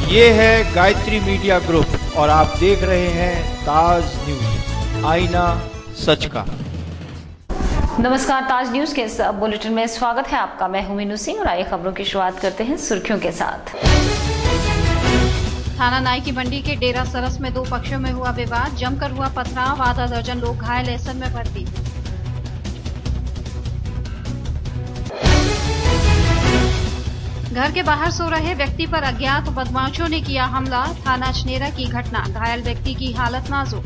ये है Gayatri media group और आप देख रहे हैं ताज न्यूज, आईना सच का। नमस्कार, ताज न्यूज के इस बुलेटिन में स्वागत है आपका। मैं हूं मीनू सिंह और आइए खबरों की शुरुआत करते हैं सुर्खियों के साथ। थाना नाई की मंडी के डेरा सरस में दो पक्षों में हुआ विवाद, जमकर हुआ पथराव, आधा दर्जन लोग घायल, एसएन में भर्ती। घर के बाहर सो रहे व्यक्ति पर अज्ञात बदमाशों ने किया हमला, थाना अछनेरा की घटना, घायल व्यक्ति की हालत नाजुक।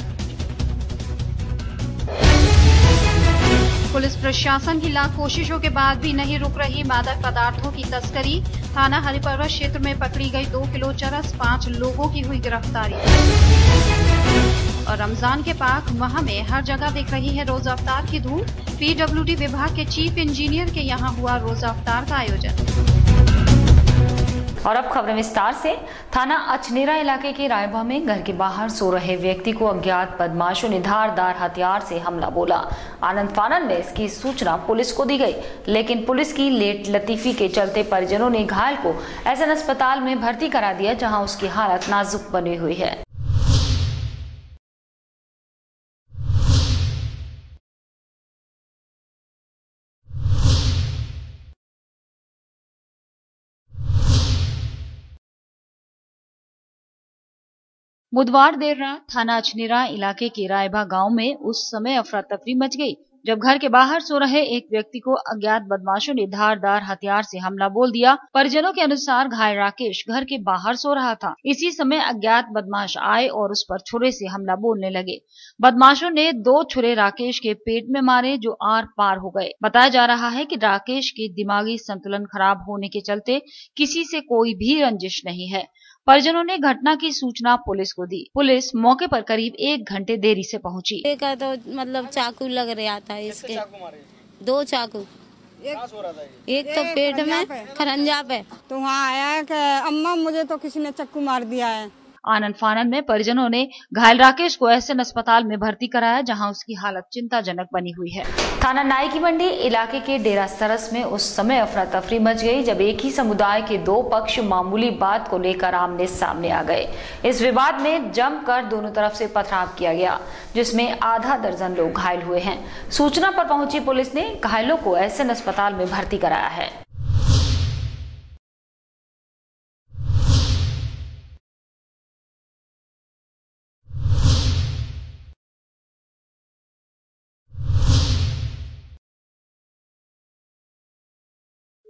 पुलिस प्रशासन की लाख कोशिशों के बाद भी नहीं रुक रही मादक पदार्थों की तस्करी, थाना हरिपर्वत क्षेत्र में पकड़ी गई 2 किलो चरस, 5 लोगों की हुई गिरफ्तारी। और रमजान के पाक माह में हर जगह दिख रही है रोजा अफ्तार की धूम, पीडब्ल्यूडी विभाग के चीफ इंजीनियर के यहां हुआ रोजा अफ्तार का आयोजन। और अब खबरें विस्तार से। थाना अछनेरा इलाके के रायबा में घर के बाहर सो रहे व्यक्ति को अज्ञात बदमाशों ने धारदार हथियार से हमला बोला। आनंद फानन में इसकी सूचना पुलिस को दी गई, लेकिन पुलिस की लेट लतीफी के चलते परिजनों ने घायल को एसएन अस्पताल में भर्ती करा दिया, जहां उसकी हालत नाजुक बनी हुई है। बुधवार देर रात थाना अछनेरा इलाके के रायबा गांव में उस समय अफरा तफरी मच गई जब घर के बाहर सो रहे एक व्यक्ति को अज्ञात बदमाशों ने धारदार हथियार से हमला बोल दिया। परिजनों के अनुसार घायल राकेश घर के बाहर सो रहा था। इसी समय अज्ञात बदमाश आए और उस पर छुरे से हमला बोलने लगे। बदमाशों ने 2 छुरे राकेश के पेट में मारे जो आर पार हो गए। बताया जा रहा है कि राकेश के दिमागी संतुलन खराब होने के चलते किसी से कोई भी रंजिश नहीं है। परिजनों ने घटना की सूचना पुलिस को दी। पुलिस मौके पर करीब 1 घंटे देरी से पहुंची। तो मतलब चाकू लग रहा था इसके, 2 चाकू, एक तो पेट में, खरंजा पे। तो वहाँ आया है कि अम्मा मुझे तो किसी ने चाकू मार दिया है। आनंद फानन में परिजनों ने घायल राकेश को एसएन अस्पताल में भर्ती कराया, जहां उसकी हालत चिंताजनक बनी हुई है। थाना नाई की मंडी इलाके के डेरा सरस में उस समय अफरा तफरी मच गई जब एक ही समुदाय के 2 पक्ष मामूली बात को लेकर आमने सामने आ गए। इस विवाद में जमकर दोनों तरफ से पथराव किया गया, जिसमें आधा दर्जन लोग घायल हुए हैं। सूचना पर पहुंची पुलिस ने घायलों को एसएन अस्पताल में भर्ती कराया है।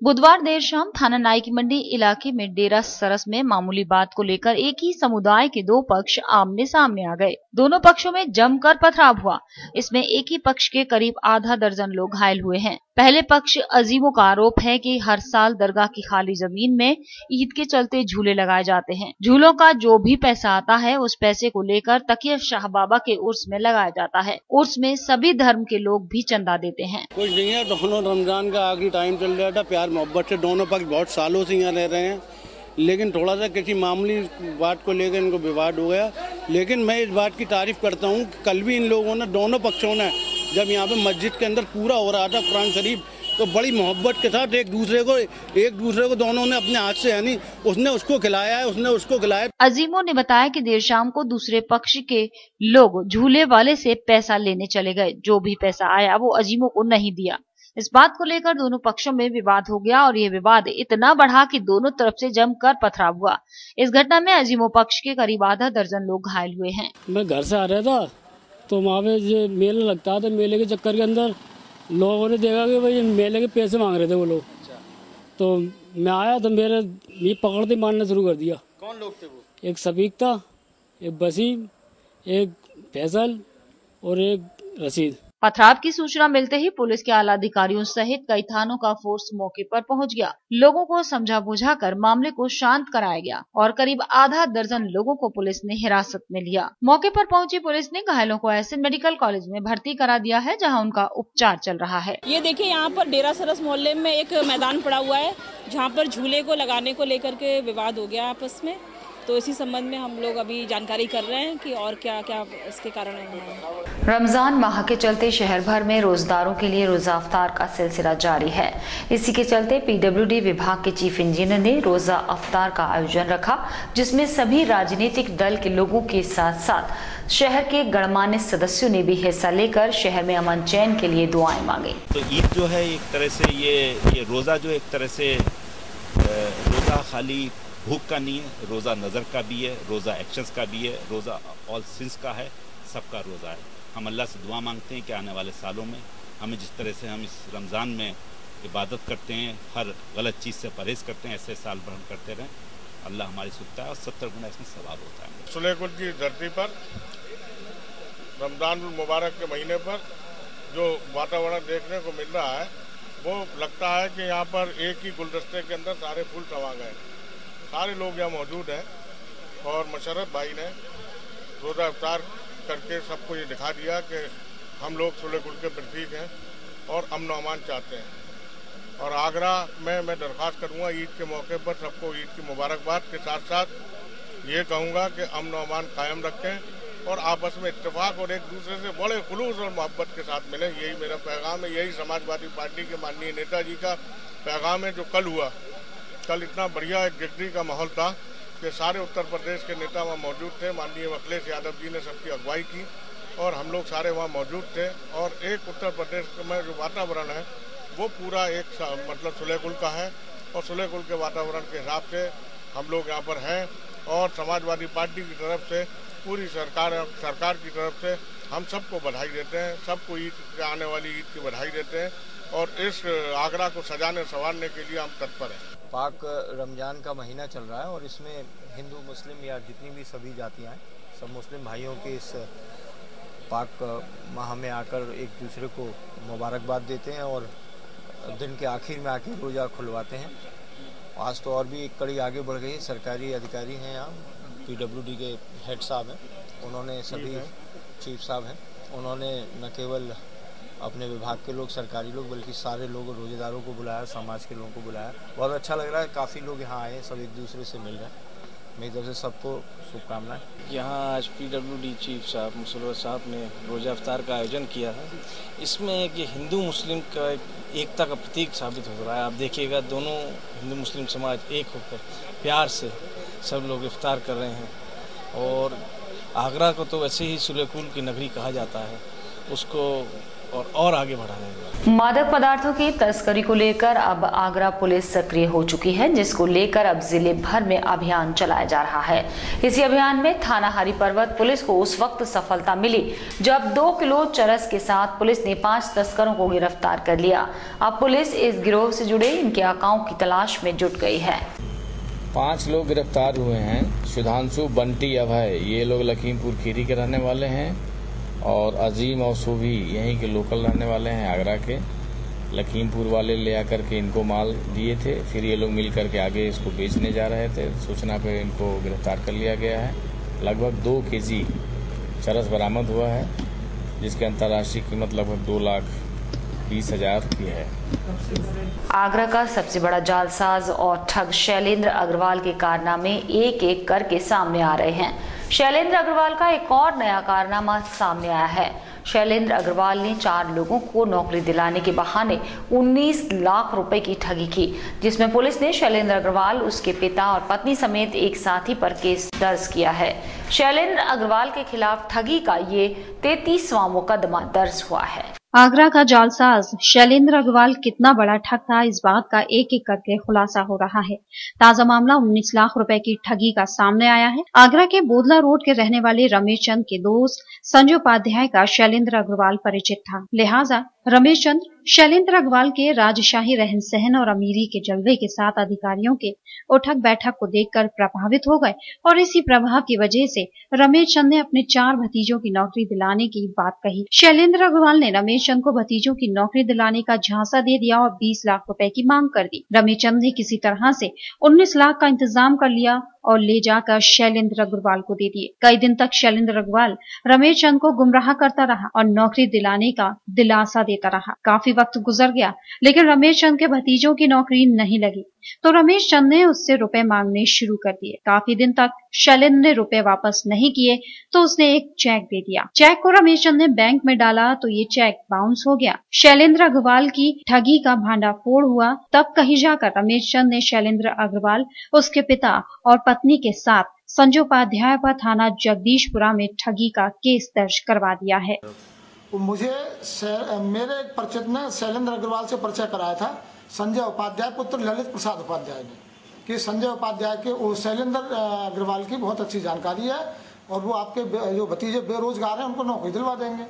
बुधवार देर शाम थाना नाई की मंडी इलाके में डेरा सरस में मामूली बात को लेकर एक ही समुदाय के 2 पक्ष आमने सामने आ गए। दोनों पक्षों में जमकर पथराव हुआ। इसमें एक ही पक्ष के करीब आधा दर्जन लोग घायल हुए हैं। पहले पक्ष अजीमों का आरोप है कि हर साल दरगाह की खाली जमीन में ईद के चलते झूले लगाए जाते हैं। झूलों का जो भी पैसा आता है उस पैसे को लेकर तकिया शाह बाबा के उर्स में लगाया जाता है। उर्स में सभी धर्म के लोग भी चंदा देते हैं। कुछ नहीं है, दोनों रमजान का आखिरी टाइम चल रहा था, प्यार मोहब्बत से दोनों पक्ष बहुत सालों से यहाँ रह रहे हैं, लेकिन थोड़ा सा किसी मामूली बात को लेकर इनको विवाद हो गया। लेकिन मैं इस बात की तारीफ करता हूँ, कल भी इन लोगों ने, दोनों पक्षों ने, जब यहाँ पे मस्जिद के अंदर पूरा हो रहा था कुरान शरीफ, तो बड़ी मोहब्बत के साथ एक दूसरे को दोनों ने अपने हाथ से, यानी उसने उसको खिलाया है, उसने उसको खिलाया। अजीमों ने बताया कि देर शाम को दूसरे पक्ष के लोग झूले वाले से पैसा लेने चले गए। जो भी पैसा आया वो अजीमों को नहीं दिया। इस बात को लेकर दोनों पक्षों में विवाद हो गया और ये विवाद इतना बढ़ा कि दोनों तरफ से जमकर पथराव हुआ। इस घटना में अजीमों पक्ष के करीब आधा दर्जन लोग घायल हुए हैं। मैं घर से आ रहा था तो वहाँ पे मेला लगता था, मेले के चक्कर के अंदर लोगों ने देखा कि भाई मेले के पैसे मांग रहे थे वो लोग। तो मैं आया तो मेरे ये पकड़ते मारना शुरू कर दिया। कौन लोग थे वो? एक सफीक था, एक वसीम, एक फैसल और एक रशीद। पथराव की सूचना मिलते ही पुलिस के आला अधिकारियों सहित कई थानों का फोर्स मौके पर पहुंच गया। लोगों को समझा बुझाकर मामले को शांत कराया गया और करीब आधा दर्जन लोगों को पुलिस ने हिरासत में लिया। मौके पर पहुंची पुलिस ने घायलों को एसएन मेडिकल कॉलेज में भर्ती करा दिया है, जहां उनका उपचार चल रहा है। ये देखिए, यहाँ पर डेरा सरस मोहल्ले में एक मैदान पड़ा हुआ है, जहाँ पर झूले को लगाने को लेकर के विवाद हो गया आपस में। तो इसी संबंध में हम लोग अभी जानकारी कर रहे हैं कि और क्या क्या इसके कारण है। रमजान माह के चलते शहर भर में रोजदारों के लिए रोजा अफ्तार का सिलसिला जारी है। इसी के चलते पीडब्ल्यूडी विभाग के चीफ इंजीनियर ने रोजा अफ्तार का आयोजन रखा, जिसमें सभी राजनीतिक दल के लोगों के साथ साथ शहर के गणमान्य सदस्यों ने भी हिस्सा लेकर शहर में अमन चैन के लिए दुआएं मांगी। तो ईद जो है एक तरह से ये रोजा जो एक तरह से रोजा खाली भूख का नहीं है, रोजा नजर का भी है, रोजा एक्शंस का भी है, रोजा ऑल सिंस का है, सबका रोजा है। हम अल्लाह से दुआ मांगते हैं कि आने वाले सालों में हमें जिस तरह से हम इस रमज़ान में इबादत करते हैं, हर गलत चीज़ से परहेज़ करते हैं, ऐसे साल भर हम करते रहें। अल्लाह हमारी सुनता है और 70 गुना इसमें सवाब होता है। सुलेकुल की धरती पर रमज़ान मुबारक के महीने पर जो वातावरण देखने को मिल रहा है वो लगता है कि यहाँ पर एक ही गुलदस्ते के अंदर सारे फूल समा गए। सारे लोग यहाँ मौजूद हैं और मशरफ भाई ने रोज़ा इफ्तार करके सबको ये दिखा दिया कि हम लोग सुलेकुल के प्रतीक हैं और अमन अमान चाहते हैं। और आगरा में मैं दरख्वास्त करूँगा ईद के मौके पर सबको ईद की मुबारकबाद के साथ साथ ये कहूँगा कि अमन अमान कायम रखें और आपस में इत्तेफाक और एक दूसरे से बड़े खुलूस और मोहब्बत के साथ मिले। यही मेरा पैगाम है, यही समाजवादी पार्टी के माननीय नेताजी का पैगाम है। जो कल हुआ, कल इतना बढ़िया एक गिरदी का माहौल था कि सारे उत्तर प्रदेश के नेता वहाँ मौजूद थे। माननीय अखिलेश यादव जी ने सबकी अगुवाई की और हम लोग सारे वहाँ मौजूद थे। और एक उत्तर प्रदेश में जो वातावरण है वो पूरा एक मतलब सुलेकुल का है और सुलेकुल के वातावरण के हिसाब से हम लोग यहाँ पर हैं। और समाजवादी पार्टी की तरफ से पूरी सरकार की तरफ से हम सबको बधाई देते हैं, सबको ईद आने वाली ईद की बधाई देते हैं और इस आगरा को सजाने संवारने के लिए हम तत्पर हैं। पाक रमज़ान का महीना चल रहा है और इसमें हिंदू मुस्लिम या जितनी भी सभी जातियां हैं, सब मुस्लिम भाइयों के इस पाक माह में आकर एक दूसरे को मुबारकबाद देते हैं और दिन के आखिर में आके रोज़ा खुलवाते हैं। आज तो और भी एक कड़ी आगे बढ़ गई। सरकारी अधिकारी हैं यहाँ, पीडब्ल्यूडी के हेड साहब हैं, उन्होंने सभी चीफ साहब हैं, उन्होंने न केवल अपने विभाग के लोग, सरकारी लोग, बल्कि सारे लोग, रोजेदारों को बुलाया, समाज के लोगों को बुलाया। बहुत अच्छा लग रहा है, काफ़ी लोग यहाँ आए, सब एक दूसरे से मिल रहे हैं। मेरी तरफ से सबको शुभकामनाएं। यहाँ आज पीडब्ल्यूडी चीफ साहब मुसल्लर साहब ने रोज़ा इफ्तार का आयोजन किया है। इसमें एक ये हिंदू मुस्लिम का एकता का प्रतीक साबित हो रहा है। आप देखिएगा दोनों हिंदू मुस्लिम समाज एक होकर प्यार से सब लोग इफ्तार कर रहे हैं। और आगरा को तो वैसे ही सुलेकुल की नगरी कहा जाता है, उसको और आगे बढ़ाने का। मादक पदार्थों की तस्करी को लेकर अब आगरा पुलिस सक्रिय हो चुकी है, जिसको लेकर अब जिले भर में अभियान चलाया जा रहा है। इसी अभियान में थाना हरिपर्वत पुलिस को उस वक्त सफलता मिली जब 2 किलो चरस के साथ पुलिस ने 5 तस्करों को गिरफ्तार कर लिया। अब पुलिस इस गिरोह से जुड़े इनके आकाओं की तलाश में जुट गई है। 5 लोग गिरफ्तार हुए हैं। सुधांशु, बंटी, अभय, ये लोग लखीमपुर खीरी के रहने वाले हैं और अजीम और सूभी यहीं के लोकल रहने वाले हैं, आगरा के। लखीमपुर वाले ले आकर के इनको माल दिए थे, फिर ये लोग मिल करके आगे इसको बेचने जा रहे थे। सूचना पे इनको गिरफ्तार कर लिया गया है। लगभग 2 केजी चरस बरामद हुआ है, जिसकी अंतर्राष्ट्रीय कीमत लगभग 2,20,000 की है। आगरा का सबसे बड़ा जालसाज और ठग शैलेंद्र अग्रवाल के कारनामे एक एक करके सामने आ रहे हैं। शैलेंद्र अग्रवाल का एक और नया कारनामा सामने आया है। शैलेंद्र अग्रवाल ने 4 लोगों को नौकरी दिलाने के बहाने 19 लाख रुपए की ठगी की, जिसमें पुलिस ने शैलेंद्र अग्रवाल, उसके पिता और पत्नी समेत एक साथी पर केस दर्ज किया है। शैलेंद्र अग्रवाल के खिलाफ ठगी का ये 33वां मुकदमा दर्ज हुआ है। आगरा का जालसाज शैलेंद्र अग्रवाल कितना बड़ा ठग था, इस बात का एक एक करके खुलासा हो रहा है। ताजा मामला 19 लाख रुपए की ठगी का सामने आया है। आगरा के बोदला रोड के रहने वाले रमेश चंद के दोस्त संजय उपाध्याय का शैलेंद्र अग्रवाल परिचित था, लिहाजा रमेश चंद शैलेंद्र अग्रवाल के राजशाही रहन सहन और अमीरी के जलवे के साथ अधिकारियों के उठक बैठक को देखकर प्रभावित हो गए और इसी प्रभाव की वजह से रमेश चंद ने अपने 4 भतीजों की नौकरी दिलाने की बात कही। शैलेंद्र अग्रवाल ने रमेश चंद को भतीजों की नौकरी दिलाने का झांसा दे दिया और 20 लाख रुपए की मांग कर दी। रमेश चंद ने किसी तरह से 19 लाख का इंतजाम कर लिया और ले जाकर शैलेंद्र अग्रवाल को दे दिए। कई दिन तक शैलेंद्र अग्रवाल रमेश चंद को गुमराह करता रहा और नौकरी दिलाने का दिलासा देता रहा। काफी वक्त गुजर गया, लेकिन रमेश चंद के भतीजों की नौकरी नहीं लगी। तो रमेश चंद ने उससे रुपए मांगने शुरू कर दिए। काफी दिन तक शैलेंद्र ने रुपए वापस नहीं किए तो उसने एक चेक दे दिया। चेक को रमेश चंद ने बैंक में डाला तो ये चेक बाउंस हो गया। शैलेंद्र अग्रवाल की ठगी का भांडाफोड़ हुआ। तब कहीं जाकर रमेश चंद ने शैलेंद्र अग्रवाल, उसके पिता और पत्नी के साथ संजय उपाध्याय पर थाना जगदीशपुरा में ठगी का केस दर्ज करवा दिया है। मुझे मेरे परिचित ने शैलेंद्र अग्रवाल से परिचय कराया था संजय उपाध्याय पुत्र ललित प्रसाद उपाध्याय ने, कि संजय उपाध्याय के वो शैलेंद्र अग्रवाल की बहुत अच्छी जानकारी है और वो आपके जो भतीजे बेरोजगार हैं उनको नौकरी दिलवा देंगे।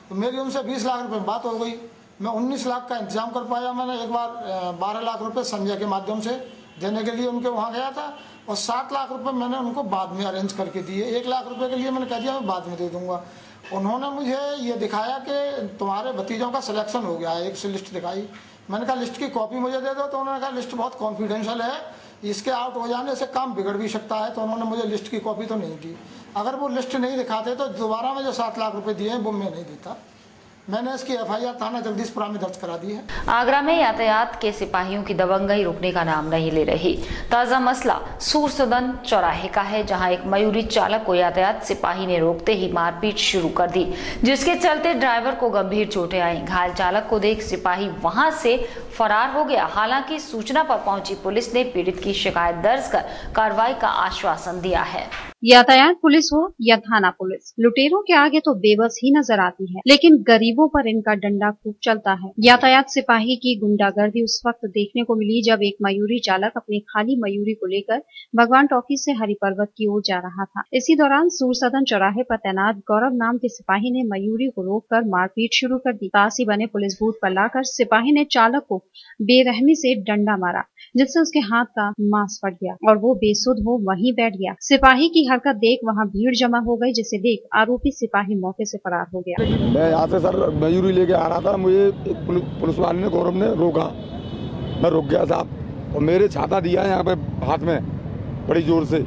तो मेरी उनसे 20 लाख रुपए में बात हो गई। मैं 19 लाख का इंतजाम कर पाया। मैंने एक बार 12 लाख रुपए संजय के माध्यम से देने के लिए उनके वहाँ गया था और 7 लाख रुपए मैंने उनको बाद में अरेंज करके दिए। 1 लाख रुपए के लिए मैंने कह दिया मैं बाद में दे दूंगा। उन्होंने मुझे ये दिखाया कि तुम्हारे भतीजों का सिलेक्शन हो गया है, एक से लिस्ट दिखाई। मैंने कहा लिस्ट की कॉपी मुझे दे दो, तो उन्होंने कहा लिस्ट बहुत कॉन्फिडेंशियल है, इसके आउट हो जाने से काम बिगड़ भी सकता है। तो उन्होंने मुझे लिस्ट की कॉपी तो नहीं दी। अगर वो लिस्ट नहीं दिखाते तो दोबारा में जो 7 लाख रुपए दिए वो मैं नहीं देता। मैंने इसकी FIR थाना जगदीशपुरा में दर्ज करा दी है। आगरा में यातायात के सिपाहियों की दबंगई रुकने का नाम नहीं ले रही। ताजा मसला सूरसदन चौराहे का है, जहां एक मयूरी चालक को यातायात सिपाही ने रोकते ही मारपीट शुरू कर दी, जिसके चलते ड्राइवर को गंभीर चोटें आई। घायल चालक को देख सिपाही वहां से फरार हो गया। हालांकि सूचना पर पहुंची पुलिस ने पीड़ित की शिकायत दर्ज कर कार्रवाई का आश्वासन दिया है। यातायात पुलिस हो या थाना पुलिस, लुटेरों के आगे तो बेबस ही नजर आती है, लेकिन गरीबों पर इनका डंडा खूब चलता है। यातायात सिपाही की गुंडागर्दी उस वक्त देखने को मिली जब एक मयूरी चालक अपनी खाली मयूरी को लेकर भगवान टॉकी से हरि पर्वत की ओर जा रहा था। इसी दौरान सूरसदन चौराहे पर तैनात गौरव नाम के सिपाही ने मयूरी को रोककर मारपीट शुरू कर दी। पास ही बने पुलिस बूथ पर लाकर सिपाही ने चालक को बेरहमी से डंडा मारा, जिससे उसके हाथ का मांस फट गया और वो बेसुध हो वहीं बैठ गया। सिपाही की हरकत देख वहां भीड़ जमा हो गई, जिसे देख आरोपी सिपाही मौके से फरार हो गया। मैं यहाँ से सर मयूरी लेके आ रहा था, मुझे एक पुलिस वाले ने गौरव ने रोका। मैं रुक गया साहब और मेरे छाता दिया यहाँ पे हाथ में बड़ी जोर से,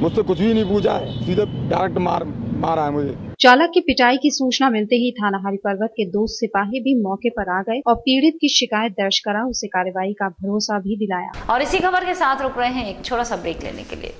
मुझसे कुछ भी नहीं पूछा है, सीधे डायरेक्ट मारा है मुझे। चालक की पिटाई की सूचना मिलते ही थाना हरि पर्वत के 2 सिपाही भी मौके पर आ गए और पीड़ित की शिकायत दर्ज करा, उसे कार्रवाई का भरोसा भी दिलाया। और इसी खबर के साथ रुक रहे हैं एक छोटा सा ब्रेक लेने के लिए।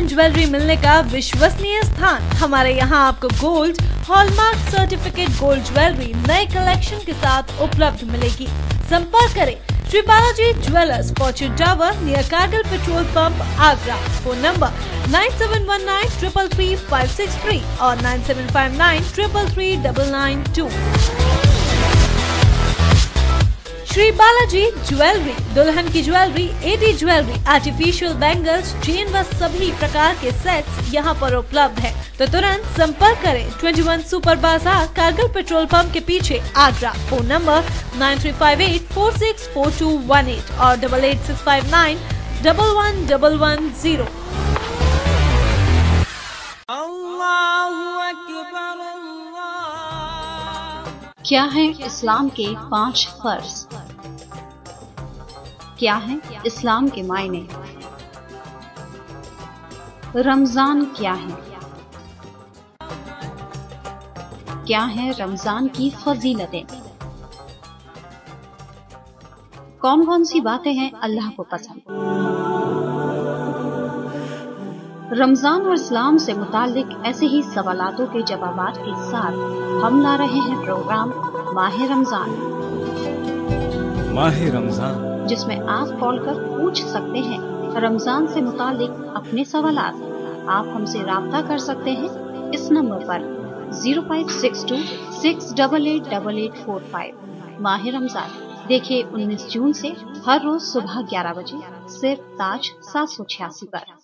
ज्वेलरी मिलने का विश्वसनीय स्थान। हमारे यहाँ आपको gold, hallmark certificate gold jewellery नए कलेक्शन के साथ उपलब्ध मिलेगी। संपर्क करें Shri Balaji jewellers, fortune tower near Kargil petrol pump, Agra. Phone number 9719333563 और 9759333992। श्री बालाजी ज्वेलरी, दुल्हन की jewellery, AD jewellery, artificial bangles, chain व सभी प्रकार के सेट्स यहाँ पर उपलब्ध है। तो तुरंत संपर्क करें 21 सुपर बाजार, कारगिल पेट्रोल पंप के पीछे, आगरा। फोन नंबर 9358464218 और 8865911110। क्या है इस्लाम के 5 फर्ज? क्या है इस्लाम के मायने? रमजान क्या है? क्या है रमजान की फजीलतें? कौन कौन सी बातें हैं अल्लाह को पसंद? रमजान और इस्लाम से मुताल्लिक ऐसे ही सवालातों के जवाबात के साथ हम ला रहे हैं प्रोग्राम माह रमजान, जिसमें आप कॉल कर पूछ सकते हैं रमजान से मुताल्लिक अपने सवालात। आप हमसे राब्ता कर सकते हैं इस नंबर पर 0562 6888845 माह रमजान। देखिए 19 जून से हर रोज सुबह 11 बजे सिर्फ ताज 786 पर।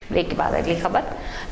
ब्रेक के बाद अगली खबर।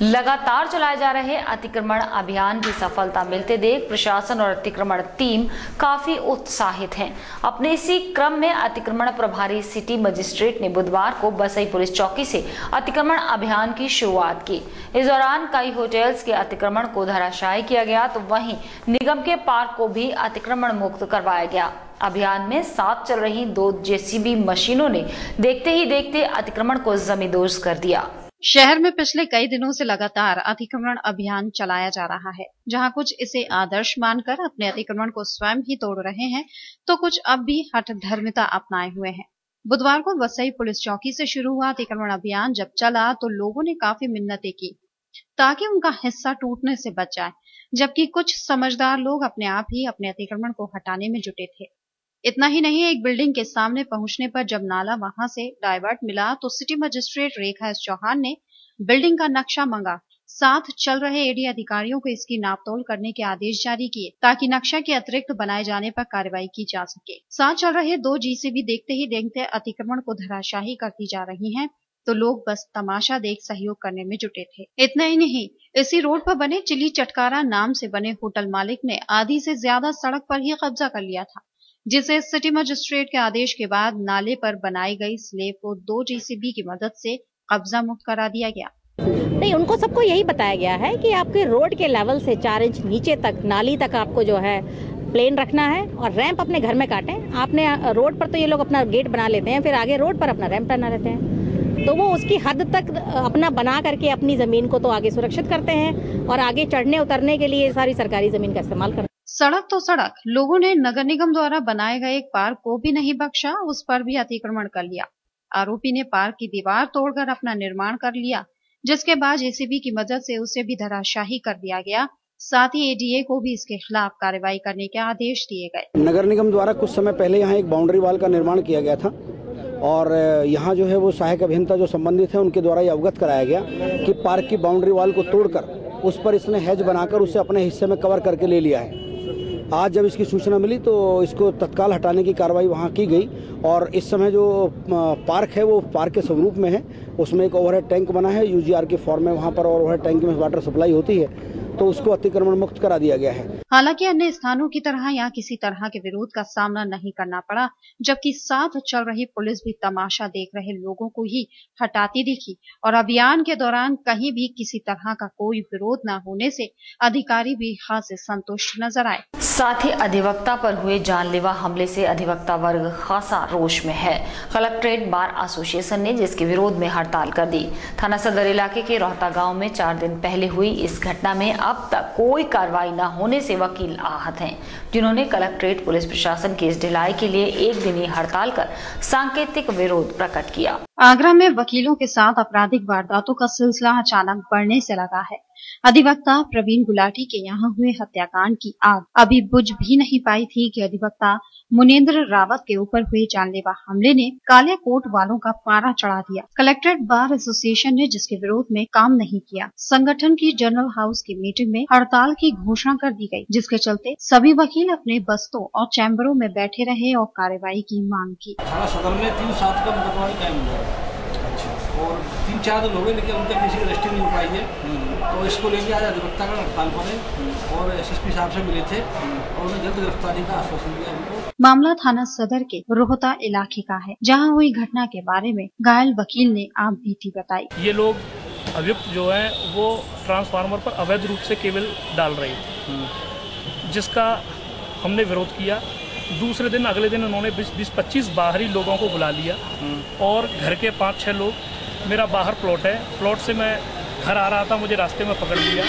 लगातार चलाए जा रहे अतिक्रमण अभियान की सफलता मिलते देख प्रशासन और अतिक्रमण टीम काफी उत्साहित हैं। अपने इसी क्रम में अतिक्रमण प्रभारी सिटी मजिस्ट्रेट ने बुधवार को बसई पुलिस चौकी से अतिक्रमण अभियान की शुरुआत की। इस दौरान कई होटल्स के अतिक्रमण को धराशायी किया गया, तो वहीं निगम के पार्क को भी अतिक्रमण मुक्त करवाया गया। अभियान में साथ चल रही 2 जेसीबी मशीनों ने देखते ही देखते अतिक्रमण को जमींदोज कर दिया। शहर में पिछले कई दिनों से लगातार अतिक्रमण अभियान चलाया जा रहा है, जहां कुछ इसे आदर्श मानकर अपने अतिक्रमण को स्वयं ही तोड़ रहे हैं, तो कुछ अब भी हठधर्मिता अपनाए हुए हैं। बुधवार को बसई पुलिस चौकी से शुरू हुआ अतिक्रमण अभियान जब चला तो लोगों ने काफी मिन्नतें की ताकि उनका हिस्सा टूटने से बच जाए, जबकि कुछ समझदार लोग अपने आप ही अपने अतिक्रमण को हटाने में जुटे थे। इतना ही नहीं, एक बिल्डिंग के सामने पहुंचने पर जब नाला वहां से डाइवर्ट मिला तो सिटी मजिस्ट्रेट रेखा एस चौहान ने बिल्डिंग का नक्शा मंगा। साथ चल रहे एडी अधिकारियों को इसकी नापतोल करने के आदेश जारी किए ताकि नक्शा के अतिरिक्त बनाए जाने पर कार्रवाई की जा सके। साथ चल रहे 2 जीसीबी देखते ही देखते अतिक्रमण को धराशायी करती जा रही हैं, तो लोग बस तमाशा देख सहयोग करने में जुटे थे। इतना ही नहीं, इसी रोड पर बने चिली चटकारा नाम से बने होटल मालिक ने आधी से ज्यादा सड़क पर ही कब्जा कर लिया था, जिसे सिटी मजिस्ट्रेट के आदेश के बाद नाले पर बनाई गई स्लेब को 2 जेसीबी की मदद से कब्जा मुक्त करा दिया गया। नहीं, उनको सबको यही बताया गया है कि आपके रोड के लेवल से 4 इंच नीचे तक नाली तक आपको जो है प्लेन रखना है और रैंप अपने घर में काटें। आपने रोड पर तो ये लोग अपना गेट बना लेते हैं, फिर आगे रोड पर अपना रैंप बना लेते हैं, तो वो उसकी हद तक अपना बना करके अपनी जमीन को तो आगे सुरक्षित करते हैं और आगे चढ़ने उतरने के लिए सारी सरकारी जमीन का इस्तेमाल करते हैं। सड़क तो सड़क, लोगों ने नगर निगम द्वारा बनाए गए एक पार्क को भी नहीं बख्शा, उस पर भी अतिक्रमण कर लिया। आरोपी ने पार्क की दीवार तोड़कर अपना निर्माण कर लिया, जिसके बाद जेसीबी की मदद से उसे भी धराशायी कर दिया गया। साथ ही एडीए को भी इसके खिलाफ कार्रवाई करने के आदेश दिए गए। नगर निगम द्वारा कुछ समय पहले यहाँ एक बाउंड्री वॉल का निर्माण किया गया था और यहाँ जो है वो सहायक अभियंता जो संबंधित है उनके द्वारा ये अवगत कराया गया कि पार्क की बाउंड्री वॉल को तोड़कर उस पर इसने हेज बनाकर उसे अपने हिस्से में कवर करके ले लिया है। आज जब इसकी सूचना मिली तो इसको तत्काल हटाने की कार्रवाई वहाँ की गई और इस समय जो पार्क है वो पार्क के स्वरूप में है। उसमें एक ओवरहेड टैंक बना है यूजीआर के फॉर्म में, वहाँ पर ओवरहेड टैंक में वाटर सप्लाई होती है, तो उसको अतिक्रमण मुक्त करा दिया गया है। हालांकि अन्य स्थानों की तरह यहाँ किसी तरह के विरोध का सामना नहीं करना पड़ा, जबकि साथ चल रही पुलिस भी तमाशा देख रहे लोगों को ही हटाती दिखी और अभियान के दौरान कहीं भी किसी तरह का कोई विरोध न होने से अधिकारी भी खासे संतुष्ट नजर आए। साथ ही अधिवक्ता पर हुए जानलेवा हमले से अधिवक्ता वर्ग खासा रोष में है। कलेक्ट्रेट बार एसोसिएशन ने जिसके विरोध में हड़ताल कर दी। थाना सदर इलाके के रोहता गांव में 4 दिन पहले हुई इस घटना में अब तक कोई कार्रवाई न होने से वकील आहत हैं, जिन्होंने कलेक्ट्रेट पुलिस प्रशासन की इस ढिलाई के लिए एक दिनी हड़ताल कर सांकेतिक विरोध प्रकट किया। आगरा में वकीलों के साथ आपराधिक वारदातों का सिलसिला अचानक बढ़ने से लगा है। अधिवक्ता प्रवीण गुलाटी के यहाँ हुए हत्याकांड की आग अभी बुझ भी नहीं पाई थी कि अधिवक्ता मुनेंद्र रावत के ऊपर हुए जानलेवा हमले ने काले कोट वालों का पारा चढ़ा दिया। कलेक्ट्रेट बार एसोसिएशन ने जिसके विरोध में काम नहीं किया, संगठन की जनरल हाउस की मीटिंग में हड़ताल की घोषणा कर दी गई, जिसके चलते सभी वकील अपने बस्तों और चैम्बरों में बैठे रहे और कार्रवाई की मांग की। सदर में 3-7 का मुकदमा कायम हुआ और 3-4 लोग हैं, लेकिन उनके किसी की रजिस्ट्री नहीं हो पाई है, तो इसको लेके आज अधिवक्ता का हड़ताल पर है और एसएसपी साहब से मिले थे और उन्हें जल्द गिरफ्तारी का आश्वासन दिया उनको। मामला थाना सदर के रोहता इलाके का है, जहां हुई घटना के बारे में घायल वकील ने आप बीती बताई। ये लोग अभियुक्त जो है वो ट्रांसफार्मर पर अवैध रूप से केबल डाल रहे थे, जिसका हमने विरोध किया। दूसरे दिन अगले दिन उन्होंने 20-25 बाहरी लोगों को बुला लिया और घर के 5-6 लोग, मेरा बाहर प्लॉट है, प्लॉट से मैं घर आ रहा था, मुझे रास्ते में पकड़ लिया।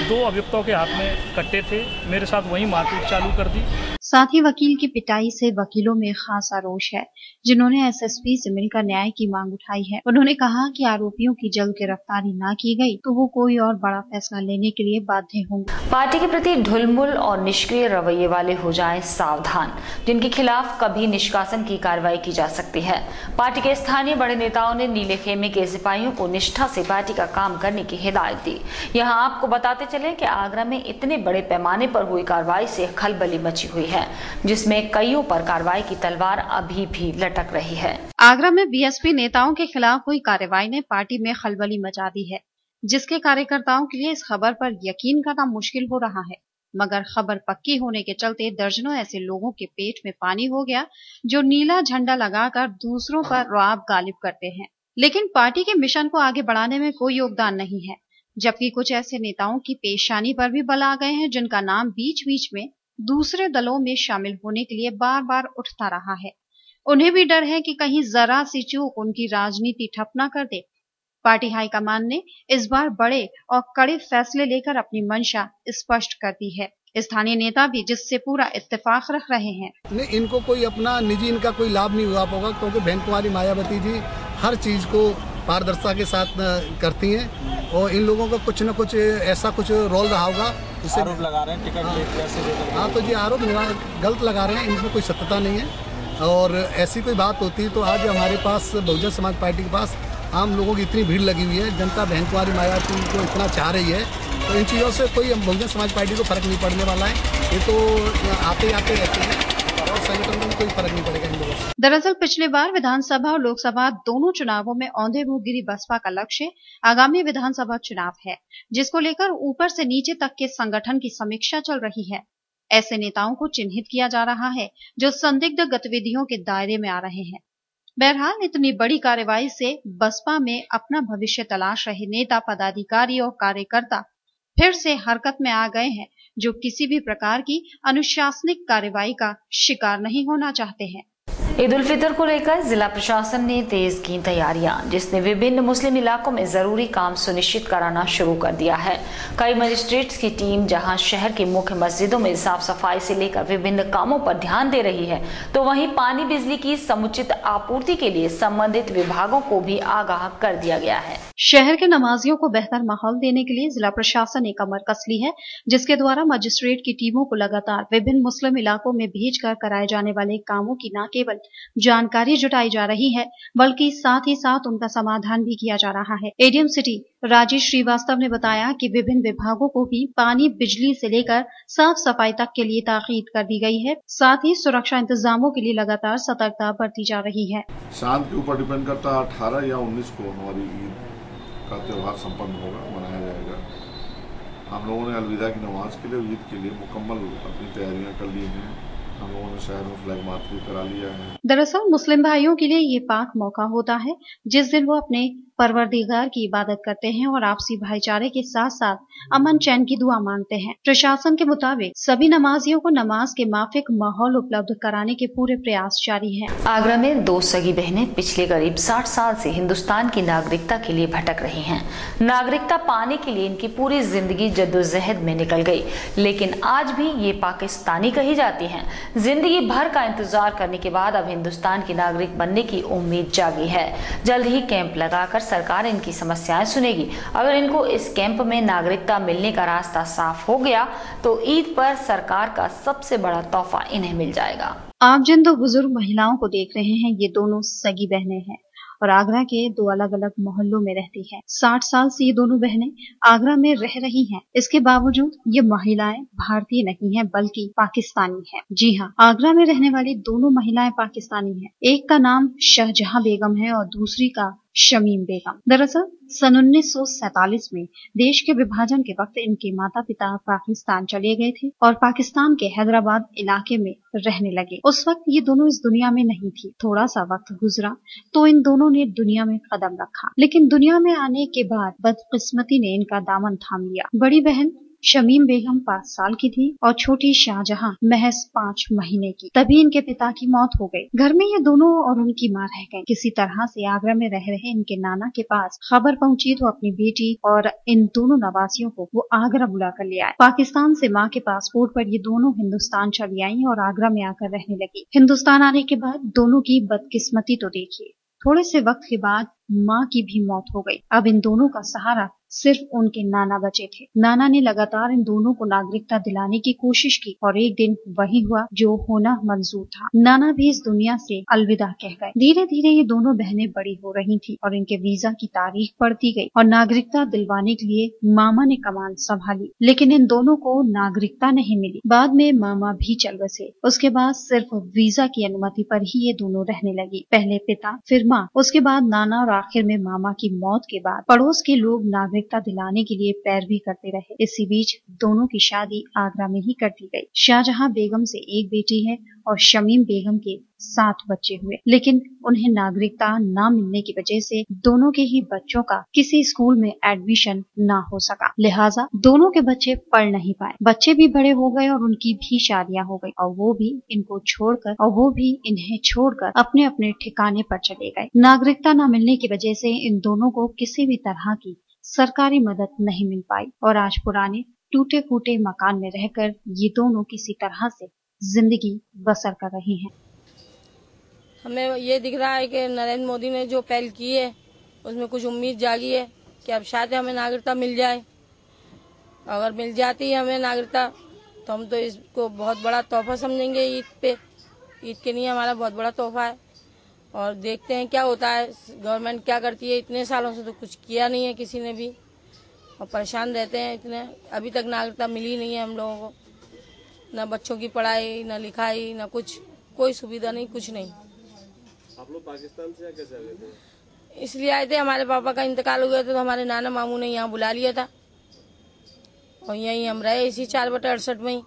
2 अभियुक्तों के हाथ में कट्टे थे, मेरे साथ वहीं मारपीट चालू कर दी। साथ ही वकील की पिटाई से वकीलों में खासा रोष है, जिन्होंने एसएसपी से मिलकर न्याय की मांग उठाई है। उन्होंने कहा कि आरोपियों की जल्द गिरफ्तारी न की गई तो वो कोई और बड़ा फैसला लेने के लिए बाध्य होंगे। पार्टी के प्रति ढुलमुल और निष्क्रिय रवैये वाले हो जाएं सावधान, जिनके खिलाफ कभी निष्कासन की कार्रवाई की जा सकती है। पार्टी के स्थानीय बड़े नेताओं ने नीले खेमे के सिपाहियों को निष्ठा से पार्टी का काम करने की हिदायत दी। यहाँ आपको बताते चले कि आगरा में इतने बड़े पैमाने पर हुई कार्रवाई से खलबली मची हुई है, जिसमें कईयों पर कार्रवाई की तलवार अभी भी लटक रही है। आगरा में बीएसपी नेताओं के खिलाफ हुई कार्रवाई ने पार्टी में खलबली मचा दी है, जिसके कार्यकर्ताओं के लिए इस खबर पर यकीन करना मुश्किल हो रहा है। मगर खबर पक्की होने के चलते दर्जनों ऐसे लोगों के पेट में पानी हो गया जो नीला झंडा लगाकर दूसरों पर रौब गालिब करते हैं, लेकिन पार्टी के मिशन को आगे बढ़ाने में कोई योगदान नहीं है। जबकि कुछ ऐसे नेताओं की पेशानी पर भी बल आ गए हैं, जिनका नाम बीच बीच में दूसरे दलों में शामिल होने के लिए बार बार उठता रहा है। उन्हें भी डर है कि कहीं जरा सी चूक उनकी राजनीति ठप न कर दे। पार्टी हाईकमान ने इस बार बड़े और कड़े फैसले लेकर अपनी मंशा स्पष्ट कर दी है। स्थानीय नेता भी जिससे पूरा इत्तेफाक रख रहे हैं। नहीं, इनको कोई अपना निजी इनका कोई लाभ नहीं हुआ होगा, क्योंकि बहन कुमारी मायावती जी हर चीज को पारदर्शिता के साथ करती हैं और इन लोगों का कुछ न कुछ ऐसा कुछ रोल रहा होगा जिससे आरोप लगा रहे हैं टिकट। हाँ, तो ये आरोप गलत लगा रहे हैं, इनमें कोई सत्यता नहीं है। और ऐसी कोई बात होती तो आज हमारे पास बहुजन समाज पार्टी के पास आम लोगों की इतनी भीड़ लगी हुई है, जनता बहन कुमारी मायावती को इतना चाह रही है, तो इन चीज़ों से कोई बहुजन समाज पार्टी को फर्क नहीं पड़ने वाला है। ये तो आते आते रहते हैं और संगठन में कोई फर्क नहीं पड़ेगा इन लोगों से। दरअसल पिछले बार विधानसभा और लोकसभा दोनों चुनावों में औंधे मुंह गिरी बसपा का लक्ष्य आगामी विधानसभा चुनाव है, जिसको लेकर ऊपर से नीचे तक के संगठन की समीक्षा चल रही है। ऐसे नेताओं को चिन्हित किया जा रहा है जो संदिग्ध गतिविधियों के दायरे में आ रहे हैं। बहरहाल इतनी बड़ी कार्रवाई से बसपा में अपना भविष्य तलाश रहे नेता, पदाधिकारी और कार्यकर्ता फिर से हरकत में आ गए हैं, जो किसी भी प्रकार की अनुशासनिक कार्रवाई का शिकार नहीं होना चाहते हैं। ईद उल फितर को लेकर जिला प्रशासन ने तेज की तैयारियां, जिसने विभिन्न मुस्लिम इलाकों में जरूरी काम सुनिश्चित कराना शुरू कर दिया है। कई मजिस्ट्रेट्स की टीम जहां शहर की मुख्य मस्जिदों में साफ सफाई से लेकर विभिन्न कामों पर ध्यान दे रही है, तो वहीं पानी बिजली की समुचित आपूर्ति के लिए संबंधित विभागों को भी आगाह कर दिया गया है। शहर के नमाजियों को बेहतर माहौल देने के लिए जिला प्रशासन ने कमर कस ली है, जिसके द्वारा मजिस्ट्रेट की टीमों को लगातार विभिन्न मुस्लिम इलाकों में भेजकर कराए जाने वाले कामों की न केवल जानकारी जुटाई जा रही है, बल्कि साथ ही साथ उनका समाधान भी किया जा रहा है। एडीएम सिटी राजेश श्रीवास्तव ने बताया कि विभिन्न विभागों को भी पानी, बिजली से लेकर साफ सफाई तक के लिए ताकीद कर दी गई है। साथ ही सुरक्षा इंतजामों के लिए लगातार सतर्कता बरती जा रही है। चांद के ऊपर डिपेंड करता है, 18 या 19 को हमारी ईद का त्यौहार संपन्न होगा, मनाया जाएगा। हम लोगों ने अलविदा की नमाज के लिए, ईद के लिए मुकम्मल अपनी तैयारियां कर ली हैं। हम लोगों ने शहर में फ्लैग मार्च भी करा लिया है। दरअसल मुस्लिम भाइयों के लिए ये पाक मौका होता है जिस दिन वो अपने परवरदिगार की इबादत करते हैं और आपसी भाईचारे के साथ साथ अमन चैन की दुआ मांगते हैं। प्रशासन के मुताबिक सभी नमाजियों को नमाज के माफिक माहौल उपलब्ध कराने के पूरे प्रयास जारी हैं। आगरा में 2 सगी बहनें पिछले करीब 60 साल से हिंदुस्तान की नागरिकता के लिए भटक रही हैं। नागरिकता पाने के लिए इनकी पूरी जिंदगी जद्दोजहद में निकल गई, लेकिन आज भी ये पाकिस्तानी कही जाती हैं। जिंदगी भर का इंतजार करने के बाद अब हिंदुस्तान की नागरिक बनने की उम्मीद जागी है। जल्द ही कैंप लगाकर सरकार इनकी समस्याएं सुनेगी। अगर इनको इस कैंप में नागरिकता मिलने का रास्ता साफ हो गया तो ईद पर सरकार का सबसे बड़ा तोहफा इन्हें मिल जाएगा। आप जिन 2 बुजुर्ग महिलाओं को देख रहे हैं, ये दोनों सगी बहनें हैं और आगरा के 2 अलग अलग मोहल्लों में रहती हैं। 60 साल से ये दोनों बहनें आगरा में रह रही हैं। इसके बावजूद ये महिलाएं भारतीय नहीं हैं, बल्कि पाकिस्तानी हैं। जी हाँ, आगरा में रहने वाली दोनों महिलाएं पाकिस्तानी हैं। एक का नाम शाहजहां बेगम है और दूसरी का शमीम बेगम। दरअसल सन 1947 में देश के विभाजन के वक्त इनके माता पिता पाकिस्तान चले गए थे और पाकिस्तान के हैदराबाद इलाके में रहने लगे। उस वक्त ये दोनों इस दुनिया में नहीं थी। थोड़ा सा वक्त गुजरा तो इन दोनों ने दुनिया में कदम रखा, लेकिन दुनिया में आने के बाद बदकिस्मती ने इनका दामन थाम लिया। बड़ी बहन शमीम बेगम 5 साल की थी और छोटी शाहजहां महज 5 महीने की। तभी इनके पिता की मौत हो गई। घर में ये दोनों और उनकी मां रह गए। किसी तरह से आगरा में रह रहे इनके नाना के पास खबर पहुंची तो अपनी बेटी और इन दोनों नवासियों को वो आगरा बुला कर ले आए। पाकिस्तान से मां के पासपोर्ट पर ये दोनों हिंदुस्तान चली आई और आगरा में आकर रहने लगी। हिंदुस्तान आने के बाद दोनों की बदकिस्मती तो देखिए, थोड़े से वक्त के बाद मां की भी मौत हो गई। अब इन दोनों का सहारा सिर्फ उनके नाना बचे थे। नाना ने लगातार इन दोनों को नागरिकता दिलाने की कोशिश की और एक दिन वही हुआ जो होना मंजूर था। नाना भी इस दुनिया से अलविदा कह गए। धीरे धीरे ये दोनों बहनें बड़ी हो रही थी और इनके वीजा की तारीख बढ़ती गई और नागरिकता दिलवाने के लिए मामा ने कमान संभाली, लेकिन इन दोनों को नागरिकता नहीं मिली। बाद में मामा भी चल बसे। उसके बाद सिर्फ वीजा की अनुमति पर ही ये दोनों रहने लगी। पहले पिता, फिर माँ, उसके बाद नाना और आखिर में मामा की मौत के बाद पड़ोस के लोग नागरिकता दिलाने के लिए पैरवी करते रहे। इसी बीच दोनों की शादी आगरा में ही कर दी गई। शाहजहां बेगम से एक बेटी है और शमीम बेगम के 7 बच्चे हुए, लेकिन उन्हें नागरिकता न मिलने की वजह से दोनों के ही बच्चों का किसी स्कूल में एडमिशन न हो सका। लिहाजा दोनों के बच्चे पढ़ नहीं पाए। बच्चे भी बड़े हो गए और उनकी भी शादियां हो गई और वो भी इन्हें छोड़कर अपने अपने ठिकाने पर चले गए। नागरिकता न मिलने की वजह से इन दोनों को किसी भी तरह की सरकारी मदद नहीं मिल पाई और आज पुराने टूटे फूटे मकान में रहकर ये दोनों किसी तरह से जिंदगी बसर कर रही हैं। हमें ये दिख रहा है कि नरेंद्र मोदी ने जो पहल की है उसमें कुछ उम्मीद जागी है कि अब शायद हमें नागरिकता मिल जाए। अगर मिल जाती है हमें नागरिकता तो हम तो इसको बहुत बड़ा तोहफा समझेंगे। ईद पे, ईद के लिए हमारा बहुत बड़ा तोहफा है और देखते हैं क्या होता है, गवर्नमेंट क्या करती है। इतने सालों से तो कुछ किया नहीं है किसी ने भी और परेशान रहते हैं इतने। अभी तक नागरिकता मिली नहीं है हम लोगों को, ना बच्चों की पढ़ाई, ना लिखाई, ना कुछ, कोई सुविधा नहीं, कुछ नहीं। आप लोग पाकिस्तान से कैसे आ गए थे? इसलिए आए थे, हमारे पापा का इंतकाल हो गया था तो हमारे नाना मामू ने यहाँ बुला लिया था और यहीं हम रहे इसी 4/68 में ही।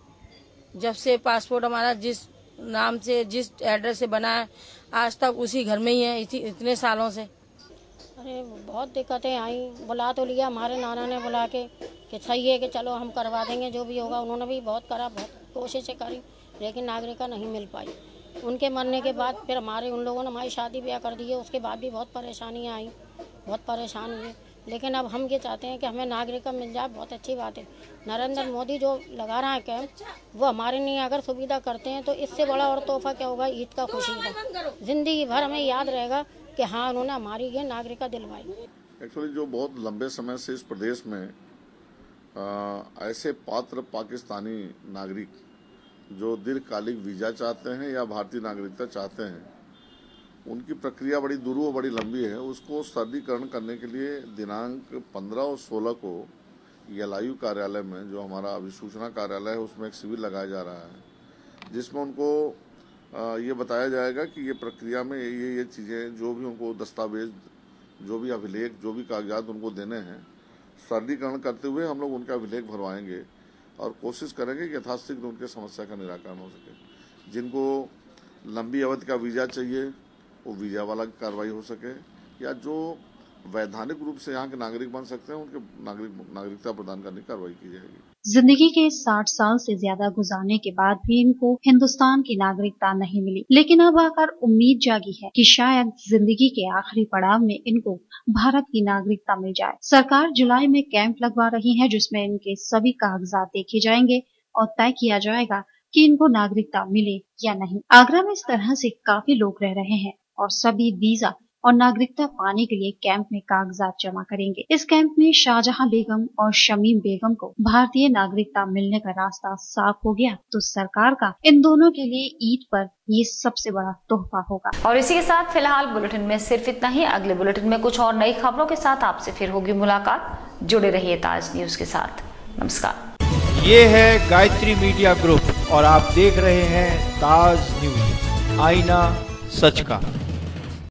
जब से पासपोर्ट हमारा जिस नाम से, जिस एड्रेस से बना है आज तक उसी घर में ही है इतने सालों से। अरे बहुत दिक्कतें आई। बुला तो लिया हमारे नाना ने बुला के कि सही है कि चलो हम करवा देंगे जो भी होगा। उन्होंने भी बहुत करा, बहुत कोशिशें करी, लेकिन नागरिकता नहीं मिल पाई। उनके मरने के बाद फिर उन लोगों ने हमारी शादी ब्याह कर दी है। उसके बाद भी बहुत परेशानियाँ आई, बहुत परेशान हुए। लेकिन अब हम ये चाहते हैं कि हमें नागरिकता मिल जाए, बहुत अच्छी बात है। नरेंद्र मोदी जो लगा रहा है कैंप, वो हमारे लिए अगर सुविधा करते हैं तो इससे बड़ा और तोहफा क्या होगा ईद का, खुशी का। जिंदगी भर हमें याद रहेगा कि हाँ उन्होंने हमारी ये नागरिकता दिलवाई। एक्चुअली जो बहुत लंबे समय से इस प्रदेश में ऐसे पात्र पाकिस्तानी नागरिक जो दीर्घकालिक वीजा चाहते हैं या भारतीय नागरिकता चाहते हैं, उनकी प्रक्रिया बड़ी दुरूह और बड़ी लंबी है। उसको सरलीकरण करने के लिए दिनांक 15 और 16 को LIU कार्यालय में, जो हमारा अभिसूचना कार्यालय है, उसमें एक शिविर लगाया जा रहा है जिसमें उनको ये बताया जाएगा कि ये प्रक्रिया में ये चीज़ें, जो भी उनको दस्तावेज, जो भी अभिलेख, जो भी कागजात उनको देने हैं, सरलीकरण करते हुए हम लोग उनका अभिलेख भरवाएंगे और कोशिश करेंगे कि यथाशीघ्र उनके समस्या का निराकरण हो सके। जिनको लंबी अवधि का वीज़ा चाहिए वो वीज़ा वाला कार्रवाई हो सके, या जो वैधानिक रूप से यहाँ के नागरिक बन सकते हैं उनके नागरिकता प्रदान करने की कार्रवाई की जाएगी। जिंदगी के 60 साल से ज्यादा गुजारने के बाद भी इनको हिंदुस्तान की नागरिकता नहीं मिली, लेकिन अब आकर उम्मीद जागी है कि शायद जिंदगी के आखिरी पड़ाव में इनको भारत की नागरिकता मिल जाए। सरकार जुलाई में कैंप लगवा रही है जिसमें इनके सभी कागजात देखे जाएंगे और तय किया जाएगा कि इनको नागरिकता मिले या नहीं। आगरा में इस तरह से काफी लोग रह रहे हैं और सभी वीजा और नागरिकता पाने के लिए कैंप में कागजात जमा करेंगे। इस कैंप में शाहजहां बेगम और शमीम बेगम को भारतीय नागरिकता मिलने का रास्ता साफ हो गया तो सरकार का इन दोनों के लिए ईद पर ये सबसे बड़ा तोहफा होगा। और इसी के साथ फिलहाल बुलेटिन में सिर्फ इतना ही। अगले बुलेटिन में कुछ और नई खबरों के साथ आपसे फिर होगी मुलाकात। जुड़े रहिए ताज न्यूज के साथ। नमस्कार। ये है गायत्री मीडिया ग्रुप और आप देख रहे हैं ताज न्यूज, आईना सच का।